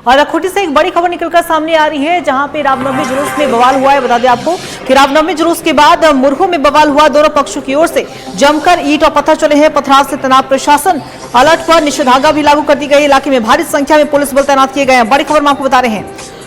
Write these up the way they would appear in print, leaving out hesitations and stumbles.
और खूंटी से एक बड़ी खबर निकलकर सामने आ रही है, जहां पे रामनवमी जुलूस में बवाल हुआ है। बता दें आपको कि रामनवमी जुलूस के बाद मुरहू में बवाल हुआ। दोनों पक्षों की ओर से जमकर ईंट और पत्थर चले हैं। पथराव से तनाव, प्रशासन अलर्ट पर, निषेधाज्ञा भी लागू कर दी गई। इलाके में भारी संख्या में पुलिस बल तैनात किए गए हैं। बड़ी खबर हम आपको बता रहे हैं,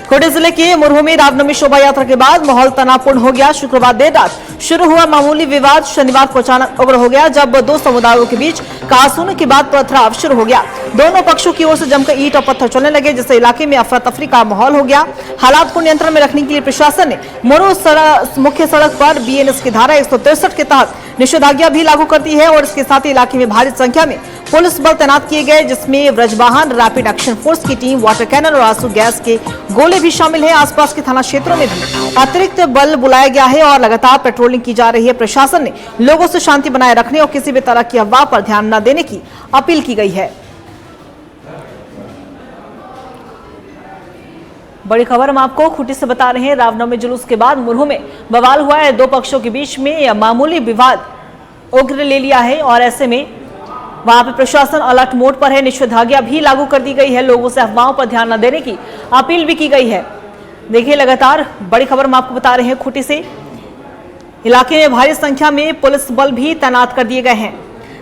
खूंटी जिले के मुरहू में रामनवमी शोभा यात्रा के बाद माहौल तनावपूर्ण हो गया। शुक्रवार देर रात शुरू हुआ मामूली विवाद शनिवार को अचानक उग्र हो गया, जब दो समुदायों के बीच कहासुनी के बाद पथराव शुरू हो गया। दोनों पक्षों की ओर से जमकर ईंट और पत्थर चलने लगे, जिससे इलाके में अफरा तफरी का माहौल हो गया। हालात को नियंत्रण में रखने के लिए प्रशासन ने मुरहू मुख्य सड़क पर बीएनएस की धारा 163 के तहत निषेधाज्ञा भी लागू कर दी है और इसके साथ ही इलाके में भारी संख्या में पुलिस बल तैनात किए गए, जिसमें व्रजवाहन, रैपिड एक्शन फोर्स की टीम, वाटर कैनन और आंसू गैस के गोले भी शामिल हैं। आसपास के थाना क्षेत्रों में भी अतिरिक्त बल बुलाया गया है और लगातार पेट्रोलिंग की जा रही है। प्रशासन ने लोगों से शांति बनाए रखने और किसी भी तरह की अफवाह पर ध्यान न देने की अपील की गई है। बड़ी खबर हम आपको खूंटी से बता रहे हैं। रामनवमी जुलूस के बाद मुरहू में बवाल हुआ है। दो पक्षों के बीच में मामूली विवाद उग्र ले लिया है और ऐसे में वहां पे प्रशासन अलर्ट मोड पर है। निषेधाज्ञा भी लागू कर दी गई है। लोगों से अफवाहों पर ध्यान न देने की अपील भी की गई है। देखिए, लगातार बड़ी खबर हम आपको बता रहे हैं खूंटी से। इलाके में भारी संख्या में पुलिस बल भी तैनात कर दिए गए हैं।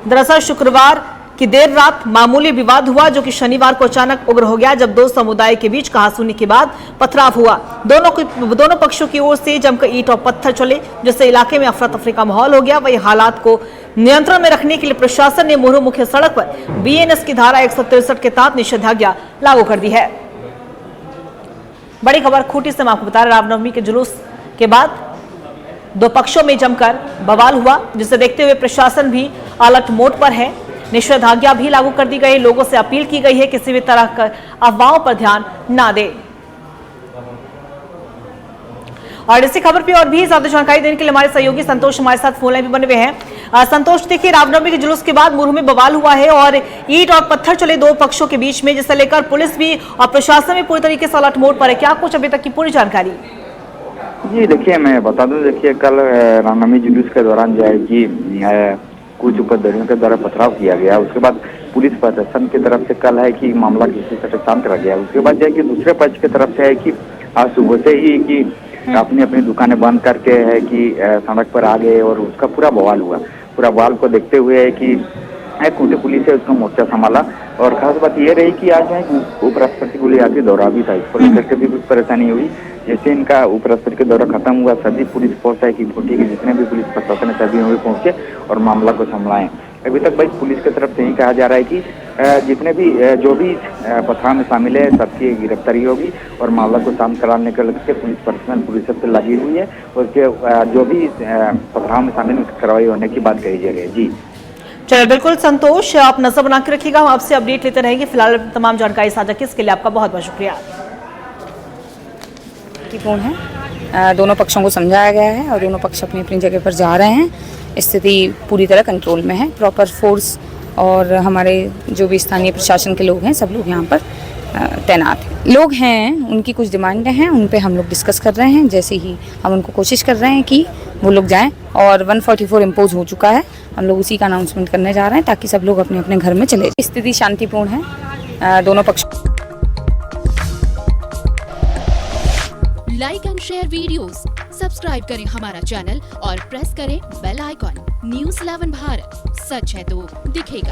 दरअसल शुक्रवार की देर रात मामूली विवाद हुआ, जो कि शनिवार को अचानक उग्र हो गया, जब दो समुदाय के बीच कहासुनी के बाद पथराव हुआ। दोनों पक्षों की ओर से जमकर ईंट और पत्थर चले, जिससे इलाके में अफरा तफरी का माहौल हो गया। वही हालात को नियंत्रण में रखने के लिए प्रशासन ने मुरहू मुख्य सड़क पर बीएनएस की धारा 163 के तहत निषेधाज्ञा लागू कर दी है। बड़ी खबर खूंटी से हम आपको बता रहे, रामनवमी के जुलूस के बाद दो पक्षों में जमकर बवाल हुआ, जिसे देखते हुए प्रशासन भी अलर्ट मोड पर है। निषेधाज्ञा भी लागू कर दी गई। लोगों से अपील की गई है किसी भी तरह का अफवाहों पर ध्यान ना दे। और इसी खबर पे और भी ज्यादा जानकारी देने के लिए हमारे सहयोगी संतोष हमारे साथ फोन लाइन पे बने हुए हैं। संतोष, देखिए, रामनवमी के जुलूस के बाद मुरहू में बवाल हुआ है और ईंट और पत्थर चले दो पक्षों के बीच में, जिसे लेकर पुलिस भी और प्रशासन भी पूरी तरीके से अलर्ट मोड पर है। क्या कुछ अभी तक की पूरी जानकारी? जी देखिए, मैं बता दूं, देखिए कल रामनवमी जुलूस के दौरान जो है कि कुछ उपद्रवियों के द्वारा पथराव किया गया। उसके बाद पुलिस प्रशासन की तरफ से कल है कि मामला किसी तरह शांत रह गया। उसके बाद जो है कि दूसरे पक्ष की तरफ से है कि आज सुबह से ही कि अपनी अपनी दुकानें बंद करके है कि सड़क पर आ गए और उसका पूरा बवाल हुआ। पूरा बवाल को देखते हुए है कि खूंटी पुलिस है उसका मोर्चा संभाला। और खास बात ये रही कि आज है उपराष्ट्रपति को ले दौरा भी था, इसको लेकर के भी कुछ परेशानी हुई। जैसे इनका उपराष्ट्रपति का दौरा खत्म हुआ, सभी पुलिस फोर्स है कि खूंटी के जितने भी पुलिस प्रशासन है सभी वहीं पहुंचे और मामला को संभाले। अभी तक भाई पुलिस की तरफ से ही कहा जा रहा है कि जितने भी जो भी पथराव में शामिल है सबकी गिरफ्तारी होगी और मामला को शांत कराने के लिए पुलिस पर्सनल पुलिस से लगी हुई है और जो भी पथराव में शामिल कार्रवाई होने की बात कही जा रही है। जी चलिए, बिल्कुल संतोष, आप नजर बना के रखिएगा, हम आपसे अपडेट लेते रहेंगे। फिलहाल तमाम जानकारी साझा की इसके लिए आपका बहुत बहुत शुक्रिया। पूर्ण है, दोनों पक्षों को समझाया गया है और दोनों पक्ष अपनी अपनी जगह पर जा रहे हैं। स्थिति पूरी तरह कंट्रोल में है। प्रॉपर फोर्स और हमारे जो भी स्थानीय प्रशासन के लोग हैं सब लोग यहाँ पर तैनात हैं। लोग हैं, उनकी कुछ डिमांडें हैं, उन पे हम लोग डिस्कस कर रहे हैं। जैसे ही हम उनको कोशिश कर रहे हैं कि वो लोग जाएं और 144 इम्पोज हो चुका है, हम लोग उसी का अनाउंसमेंट करने जा रहे हैं ताकि सब लोग अपने अपने घर में चले जाएं। स्थिति शांतिपूर्ण है। दोनों पक्ष like and share videos, subscribe करें हमारा चैनल और प्रेस करें बेल आइकॉन। न्यूज़ 11 भारत, सच है तो दिखेगा।